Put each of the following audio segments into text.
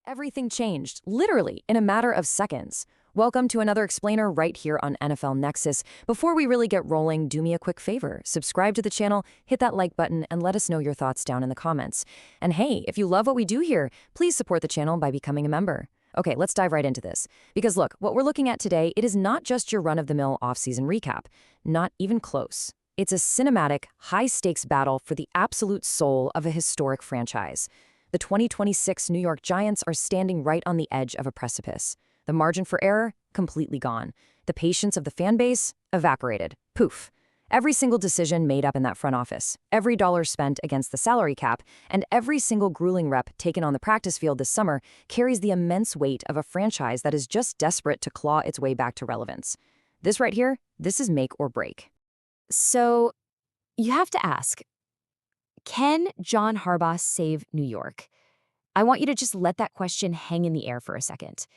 Everything changed, literally, in a matter of seconds. Welcome to another explainer right here on NFL Nexus. Before we really get rolling, do me a quick favor. Subscribe to the channel, hit that like button, and let us know your thoughts down in the comments. And hey, if you love what we do here, please support the channel by becoming a member. Okay, let's dive right into this. Because look, what we're looking at today, it is not just your run-of-the-mill off-season recap. Not even close. It's a cinematic, high-stakes battle for the absolute soul of a historic franchise. The 2026 New York Giants are standing right on the edge of a precipice. The margin for error, completely gone. The patience of the fan base, evaporated. Poof. Every single decision made up in that front office, every dollar spent against the salary cap, and every single grueling rep taken on the practice field this summer carries the immense weight of a franchise that is just desperate to claw its way back to relevance. This right here, this is make or break. So, you have to ask, can John Harbaugh save New York? I want you to just let that question hang in the air for a second.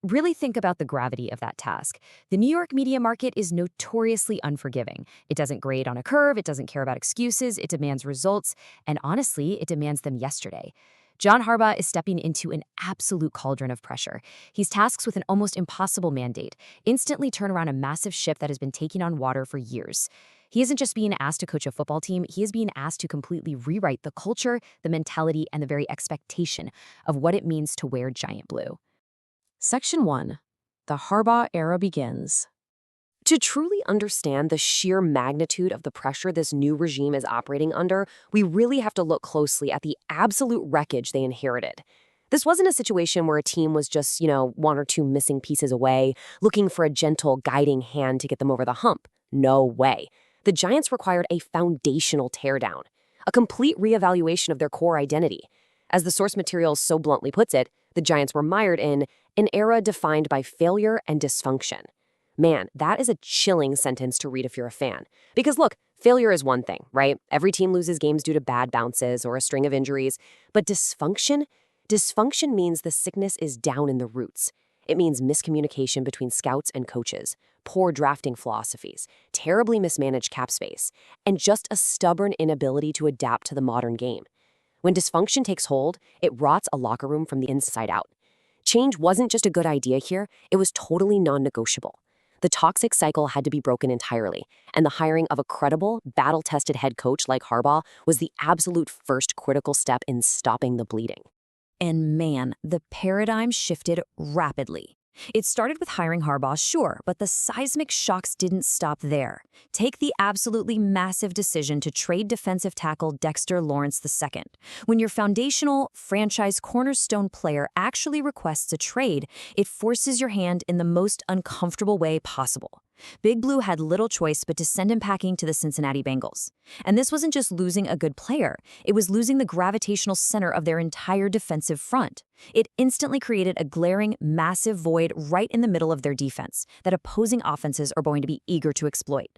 Really think about the gravity of that task. The New York media market is notoriously unforgiving. It doesn't grade on a curve, it doesn't care about excuses, it demands results, and honestly, it demands them yesterday. John Harbaugh is stepping into an absolute cauldron of pressure. He's tasked with an almost impossible mandate: instantly turn around a massive ship that has been taking on water for years. He isn't just being asked to coach a football team, he is being asked to completely rewrite the culture, the mentality, and the very expectation of what it means to wear giant blue. Section 1. The Harbaugh era begins. To truly understand the sheer magnitude of the pressure this new regime is operating under, we really have to look closely at the absolute wreckage they inherited. This wasn't a situation where a team was just, one or two missing pieces away, looking for a gentle, guiding hand to get them over the hump. No way. The Giants required a foundational teardown, a complete reevaluation of their core identity. As the source material so bluntly puts it, the Giants were mired in an era defined by failure and dysfunction. Man, that is a chilling sentence to read if you're a fan. Because look, failure is one thing, right? Every team loses games due to bad bounces or a string of injuries. But dysfunction means the sickness is down in the roots. It means miscommunication between scouts and coaches, poor drafting philosophies, terribly mismanaged cap space, and just a stubborn inability to adapt to the modern game. When dysfunction takes hold, it rots a locker room from the inside out. Change wasn't just a good idea here, it was totally non-negotiable. The toxic cycle had to be broken entirely, and the hiring of a credible, battle-tested head coach like Harbaugh was the absolute first critical step in stopping the bleeding. And man, the paradigm shifted rapidly. It started with hiring Harbaugh, sure, but the seismic shocks didn't stop there. Take the absolutely massive decision to trade defensive tackle Dexter Lawrence II. When your foundational, franchise cornerstone player actually requests a trade, it forces your hand in the most uncomfortable way possible. Big Blue had little choice but to send him packing to the Cincinnati Bengals. And this wasn't just losing a good player, it was losing the gravitational center of their entire defensive front. It instantly created a glaring, massive void right in the middle of their defense that opposing offenses are going to be eager to exploit.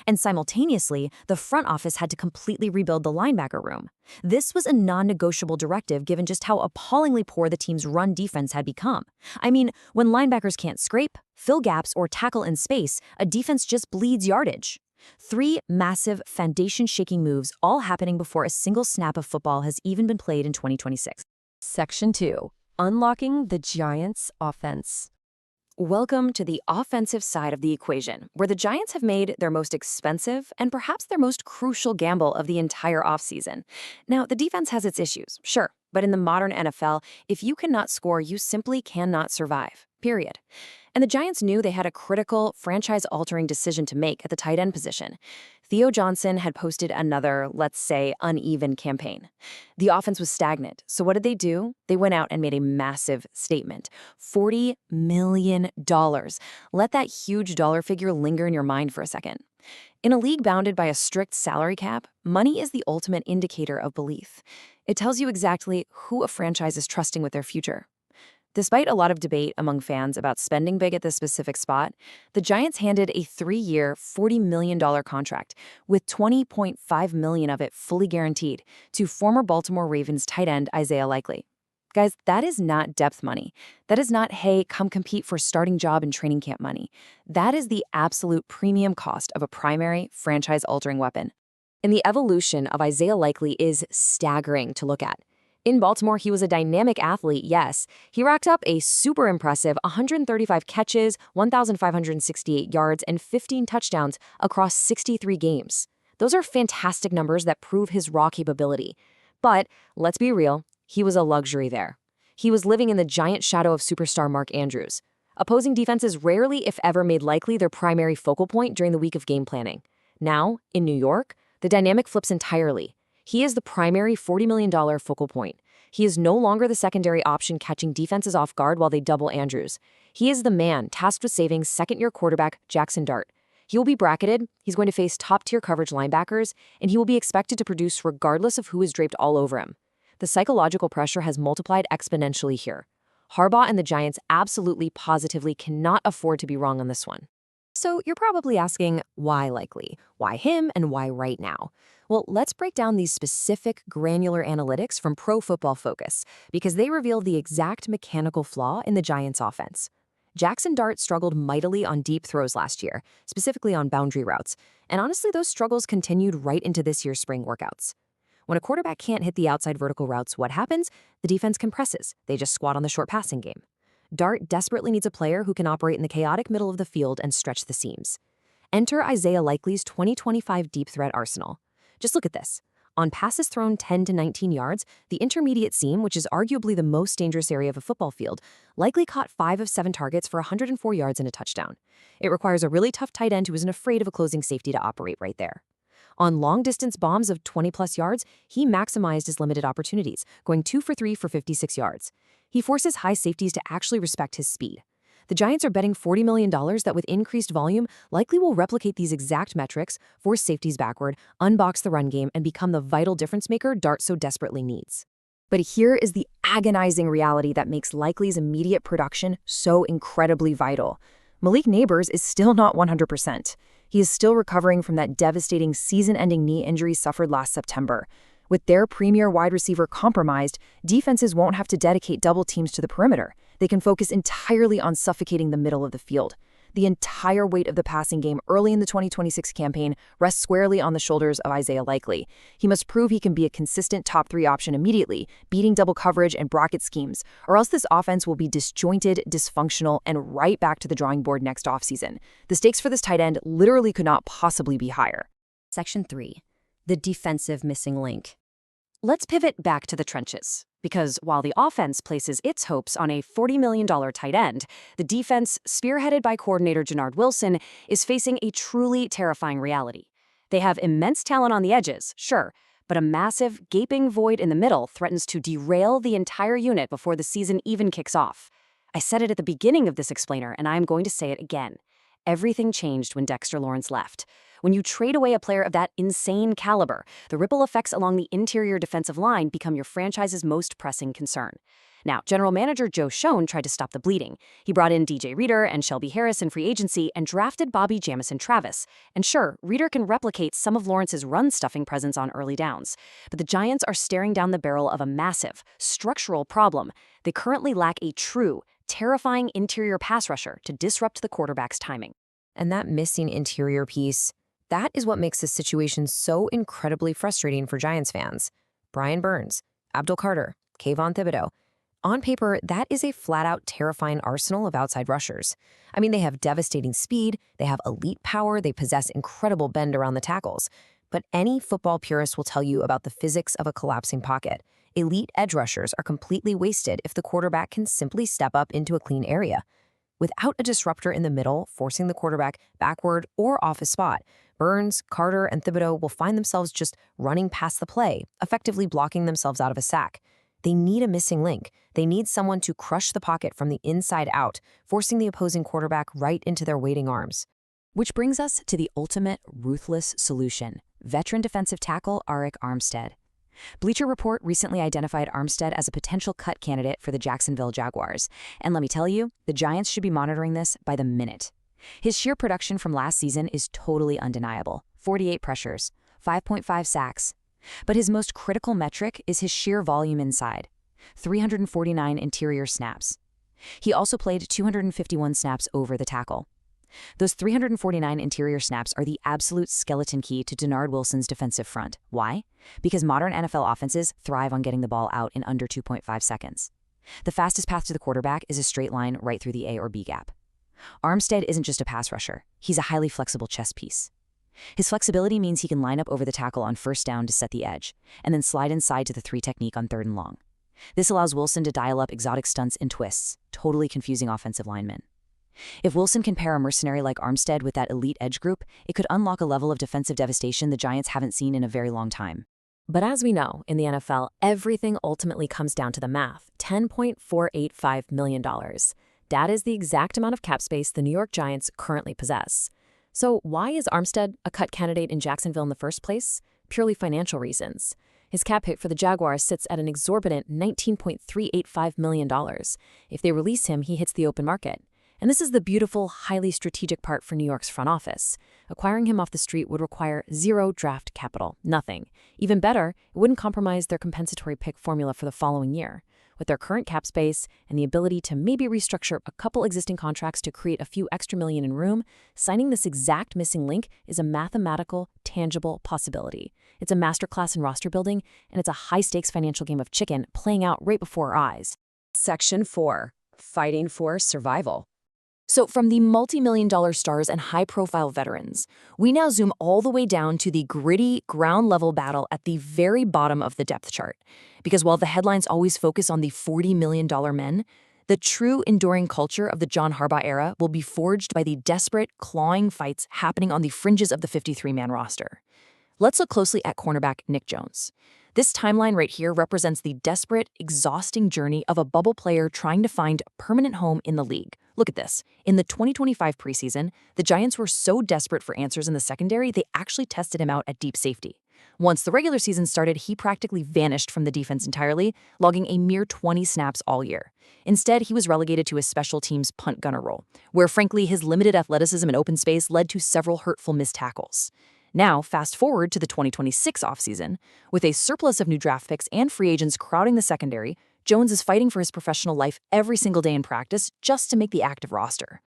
And simultaneously, the front office had to completely rebuild the linebacker room. This was a non-negotiable directive given just how appallingly poor the team's run defense had become. I mean, when linebackers can't scrape, fill gaps, or tackle in space, a defense just bleeds yardage. 3 massive, foundation-shaking moves, all happening before a single snap of football has even been played in 2026. Section 2. Unlocking the Giants' offense. Welcome to the offensive side of the equation, where the Giants have made their most expensive and perhaps their most crucial gamble of the entire offseason. Now, the defense has its issues, sure, but in the modern NFL, if you cannot score, you simply cannot survive, period. And the Giants knew they had a critical, franchise-altering decision to make at the tight end position. Theo Johnson had posted another, let's say, uneven campaign. The offense was stagnant, so what did they do? They went out and made a massive statement. $40 million. Let that huge dollar figure linger in your mind for a second. In a league bounded by a strict salary cap, money is the ultimate indicator of belief. It tells you exactly who a franchise is trusting with their future. Despite a lot of debate among fans about spending big at this specific spot, the Giants handed a 3-year, $40 million contract, with $20.5 million of it fully guaranteed, to former Baltimore Ravens tight end Isaiah Likely. Guys, that is not depth money. That is not, hey, come compete for starting job and training camp money. That is the absolute premium cost of a primary, franchise-altering weapon. And the evolution of Isaiah Likely is staggering to look at. In Baltimore, he was a dynamic athlete, yes. He racked up a super impressive 135 catches, 1,568 yards, and 15 touchdowns across 63 games. Those are fantastic numbers that prove his raw capability. But let's be real, he was a luxury there. He was living in the giant shadow of superstar Mark Andrews. Opposing defenses rarely, if ever, made likely their primary focal point during the week of game planning. Now, in New York, the dynamic flips entirely. He is the primary $40 million focal point. He is no longer the secondary option catching defenses off guard while they double Andrews. He is the man tasked with saving second-year quarterback Jackson Dart. He will be bracketed, he's going to face top-tier coverage linebackers, and he will be expected to produce regardless of who is draped all over him. The psychological pressure has multiplied exponentially here. Harbaugh and the Giants absolutely, positively cannot afford to be wrong on this one. So you're probably asking, why likely? Why him and why right now? Well, let's break down these specific granular analytics from Pro Football Focus, because they reveal the exact mechanical flaw in the Giants' offense. Jackson Dart struggled mightily on deep throws last year, specifically on boundary routes, and honestly, those struggles continued right into this year's spring workouts. When a quarterback can't hit the outside vertical routes, what happens? The defense compresses. They just squat on the short passing game. Dart desperately needs a player who can operate in the chaotic middle of the field and stretch the seams. Enter Isaiah Likely's 2025 deep threat arsenal. Just look at this. On passes thrown 10 to 19 yards, the intermediate seam, which is arguably the most dangerous area of a football field, Likely caught 5 of 7 targets for 104 yards and a touchdown. It requires a really tough tight end who isn't afraid of a closing safety to operate right there. On long-distance bombs of 20-plus yards, he maximized his limited opportunities, going 2 for 3 for 56 yards. He forces high safeties to actually respect his speed. The Giants are betting $40 million that with increased volume, Likely will replicate these exact metrics, force safeties backward, unbox the run game, and become the vital difference maker Dart so desperately needs. But here is the agonizing reality that makes Likely's immediate production so incredibly vital. Malik Neighbors is still not 100%. He is still recovering from that devastating season-ending knee injury suffered last September. With their premier wide receiver compromised, defenses won't have to dedicate double teams to the perimeter. They can focus entirely on suffocating the middle of the field. The entire weight of the passing game early in the 2026 campaign rests squarely on the shoulders of Isaiah Likely. He must prove he can be a consistent top 3 option immediately, beating double coverage and bracket schemes, or else this offense will be disjointed, dysfunctional, and right back to the drawing board next offseason. The stakes for this tight end literally could not possibly be higher. Section 3. The defensive missing link. Let's pivot back to the trenches, because while the offense places its hopes on a $40 million tight end, the defense, spearheaded by coordinator Jannard Wilson, is facing a truly terrifying reality. They have immense talent on the edges, sure, but a massive, gaping void in the middle threatens to derail the entire unit before the season even kicks off. I said it at the beginning of this explainer, and I am going to say it again. Everything changed when Dexter Lawrence left. When you trade away a player of that insane caliber, the ripple effects along the interior defensive line become your franchise's most pressing concern. Now, general manager Joe Schoen tried to stop the bleeding. He brought in DJ Reader and Shelby Harris in free agency and drafted Bobby Jamison Travis. And sure, Reader can replicate some of Lawrence's run-stuffing presence on early downs. But the Giants are staring down the barrel of a massive, structural problem. They currently lack a true, terrifying interior pass rusher to disrupt the quarterback's timing. And that missing interior piece, that is what makes this situation so incredibly frustrating for Giants fans. Brian Burns, Abdul Carter, Kayvon Thibodeau. On paper, that is a flat-out terrifying arsenal of outside rushers. I mean, they have devastating speed, they have elite power, they possess incredible bend around the tackles. But any football purist will tell you about the physics of a collapsing pocket. Elite edge rushers are completely wasted if the quarterback can simply step up into a clean area. Without a disruptor in the middle, forcing the quarterback backward or off his spot, Burns, Carter, and Thibodeau will find themselves just running past the play, effectively blocking themselves out of a sack. They need a missing link. They need someone to crush the pocket from the inside out, forcing the opposing quarterback right into their waiting arms. Which brings us to the ultimate ruthless solution, veteran defensive tackle Arik Armstead. Bleacher Report recently identified Armstead as a potential cut candidate for the Jacksonville Jaguars. And let me tell you, the Giants should be monitoring this by the minute. His sheer production from last season is totally undeniable. 48 pressures, 5.5 sacks. But his most critical metric is his sheer volume inside, 349 interior snaps. He also played 251 snaps over the tackle. Those 349 interior snaps are the absolute skeleton key to Denard Wilson's defensive front. Why? Because modern NFL offenses thrive on getting the ball out in under 2.5 seconds. The fastest path to the quarterback is a straight line right through the A or B gap. Armstead isn't just a pass rusher. He's a highly flexible chess piece. His flexibility means he can line up over the tackle on first down to set the edge, and then slide inside to the 3 technique on 3rd and long. This allows Wilson to dial up exotic stunts and twists, totally confusing offensive linemen. If Wilson can pair a mercenary like Armstead with that elite edge group, it could unlock a level of defensive devastation the Giants haven't seen in a very long time. But as we know, in the NFL, everything ultimately comes down to the math. $10.485 million. That is the exact amount of cap space the New York Giants currently possess. So why is Armstead a cut candidate in Jacksonville in the first place? Purely financial reasons. His cap hit for the Jaguars sits at an exorbitant $19.385 million. If they release him, he hits the open market. And this is the beautiful, highly strategic part for New York's front office. Acquiring him off the street would require zero draft capital, nothing. Even better, it wouldn't compromise their compensatory pick formula for the following year. With their current cap space and the ability to maybe restructure a couple existing contracts to create a few extra million in room, signing this exact missing link is a mathematical, tangible possibility. It's a masterclass in roster building, and it's a high-stakes financial game of chicken playing out right before our eyes. Section 4. Fighting for survival. So from the multi-million-dollar stars and high-profile veterans, we now zoom all the way down to the gritty, ground-level battle at the very bottom of the depth chart. Because while the headlines always focus on the $40 million men, the true enduring culture of the John Harbaugh era will be forged by the desperate, clawing fights happening on the fringes of the 53-man roster. Let's look closely at cornerback Nick Jones. This timeline right here represents the desperate, exhausting journey of a bubble player trying to find a permanent home in the league. Look at this. In the 2025 preseason, the Giants were so desperate for answers in the secondary, they actually tested him out at deep safety. Once the regular season started, he practically vanished from the defense entirely, logging a mere 20 snaps all year. Instead, he was relegated to a special teams punt gunner role, where frankly his limited athleticism and open space led to several hurtful missed tackles. Now, fast forward to the 2026 offseason. With a surplus of new draft picks and free agents crowding the secondary, Jones is fighting for his professional life every single day in practice just to make the active roster.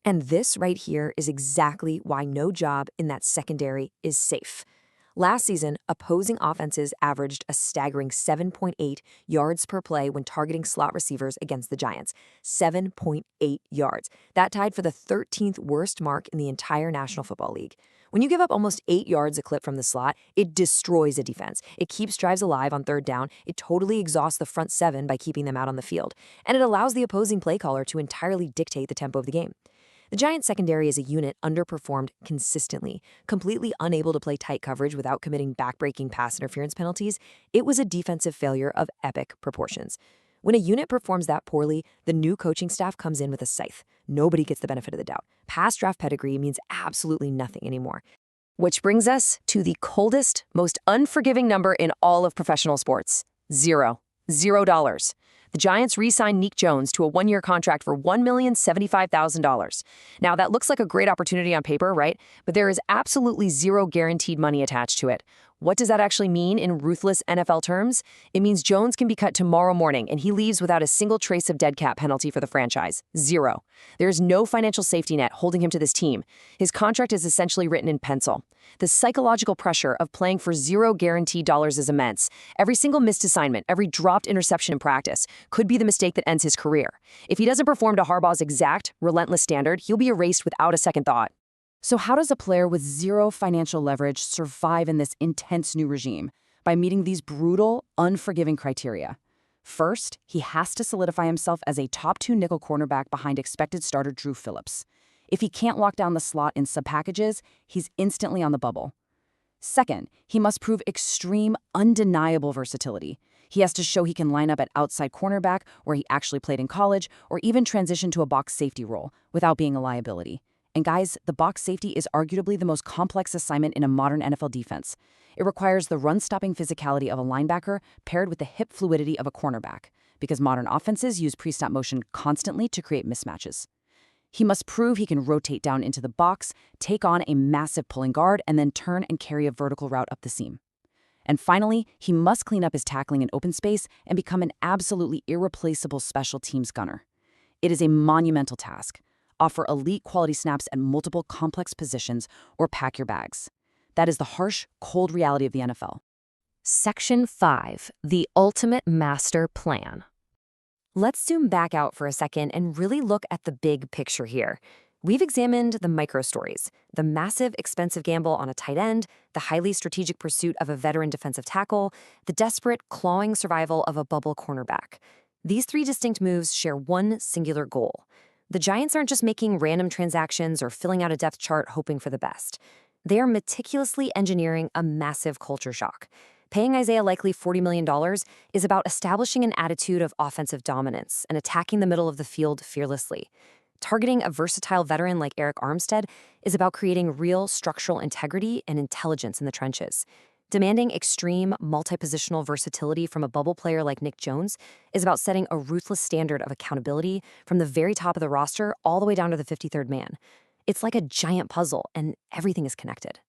And this right here is exactly why no job in that secondary is safe. Last season, opposing offenses averaged a staggering 7.8 yards per play when targeting slot receivers against the Giants. 7.8 yards. That tied for the 13th worst mark in the entire National Football League. When you give up almost 8 yards a clip from the slot, it destroys a defense. It keeps drives alive on 3rd down. It totally exhausts the front 7 by keeping them out on the field. And it allows the opposing play caller to entirely dictate the tempo of the game. The Giants secondary as a unit underperformed consistently, completely unable to play tight coverage without committing backbreaking pass interference penalties. It was a defensive failure of epic proportions. When a unit performs that poorly, the new coaching staff comes in with a scythe. Nobody gets the benefit of the doubt. Past draft pedigree means absolutely nothing anymore. Which brings us to the coldest, most unforgiving number in all of professional sports. $0. $0. The Giants re-signed Nick Jones to a 1-year contract for $1,075,000. Now, that looks like a great opportunity on paper, right? But there is absolutely zero guaranteed money attached to it. What does that actually mean in ruthless NFL terms? It means Jones can be cut tomorrow morning, and he leaves without a single trace of dead cap penalty for the franchise. Zero. There's no financial safety net holding him to this team. His contract is essentially written in pencil. The psychological pressure of playing for zero guaranteed dollars is immense. Every single missed assignment, every dropped interception in practice could be the mistake that ends his career. If he doesn't perform to Harbaugh's exact, relentless standard, he'll be erased without a second thought. So how does a player with zero financial leverage survive in this intense new regime? By meeting these brutal, unforgiving criteria. First, he has to solidify himself as a top 2 nickel cornerback behind expected starter Drew Phillips. If he can't lock down the slot in sub-packages, he's instantly on the bubble. Second, he must prove extreme, undeniable versatility. He has to show he can line up at outside cornerback, where he actually played in college, or even transition to a box safety role, without being a liability. And guys, the box safety is arguably the most complex assignment in a modern NFL defense. It requires the run-stopping physicality of a linebacker paired with the hip fluidity of a cornerback, because modern offenses use pre-snap motion constantly to create mismatches. He must prove he can rotate down into the box, take on a massive pulling guard, and then turn and carry a vertical route up the seam. And finally, he must clean up his tackling in open space and become an absolutely irreplaceable special teams gunner. It is a monumental task. offer elite quality snaps at multiple complex positions, or pack your bags. That is the harsh, cold reality of the NFL. Section 5. The Ultimate Master Plan. Let's zoom back out for a second and really look at the big picture here. We've examined the micro stories, the massive, expensive gamble on a tight end, the highly strategic pursuit of a veteran defensive tackle, the desperate, clawing survival of a bubble cornerback. These three distinct moves share one singular goal. The Giants aren't just making random transactions or filling out a depth chart hoping for the best. They are meticulously engineering a massive culture shock. Paying Isaiah Likely $40 million is about establishing an attitude of offensive dominance and attacking the middle of the field fearlessly. Targeting a versatile veteran like Eric Armstead is about creating real structural integrity and intelligence in the trenches. Demanding extreme, multi-positional versatility from a bubble player like Nick Jones is about setting a ruthless standard of accountability from the very top of the roster all the way down to the 53rd man. It's like a giant puzzle, and everything is connected.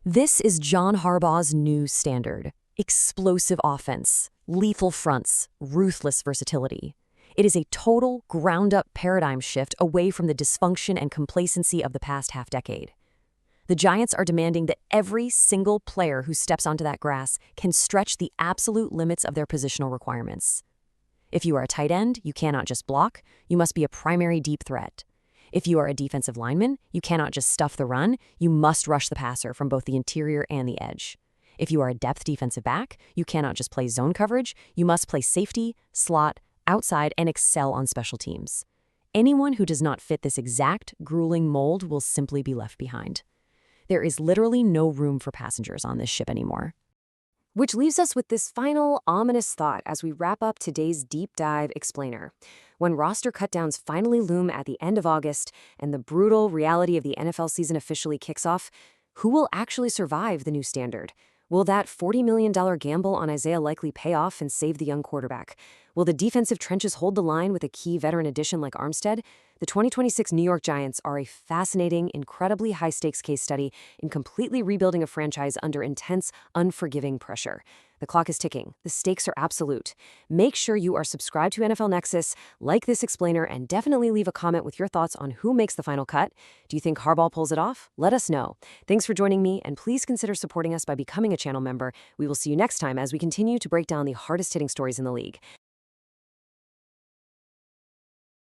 This is John Harbaugh's new standard: explosive offense, lethal fronts, ruthless versatility. It is a total, ground-up paradigm shift away from the dysfunction and complacency of the past half-decade. The Giants are demanding that every single player who steps onto that grass can stretch the absolute limits of their positional requirements. If you are a tight end, you cannot just block, you must be a primary deep threat. If you are a defensive lineman, you cannot just stuff the run, you must rush the passer from both the interior and the edge. If you are a depth defensive back, you cannot just play zone coverage, you must play safety, slot, outside, and excel on special teams. Anyone who does not fit this exact, grueling mold will simply be left behind. There is literally no room for passengers on this ship anymore. Which leaves us with this final, ominous thought as we wrap up today's deep dive explainer. When roster cutdowns finally loom at the end of August and the brutal reality of the NFL season officially kicks off, who will actually survive the new standard? Will that $40 million gamble on Isaiah Likely pay off and save the young quarterback? Will the defensive trenches hold the line with a key veteran addition like Armstead? The 2026 New York Giants are a fascinating, incredibly high-stakes case study in completely rebuilding a franchise under intense, unforgiving pressure. The clock is ticking. The stakes are absolute. Make sure you are subscribed to NFL Nexus, like this explainer, and definitely leave a comment with your thoughts on who makes the final cut. Do you think Harbaugh pulls it off? Let us know. Thanks for joining me, and please consider supporting us by becoming a channel member. We will see you next time as we continue to break down the hardest-hitting stories in the league.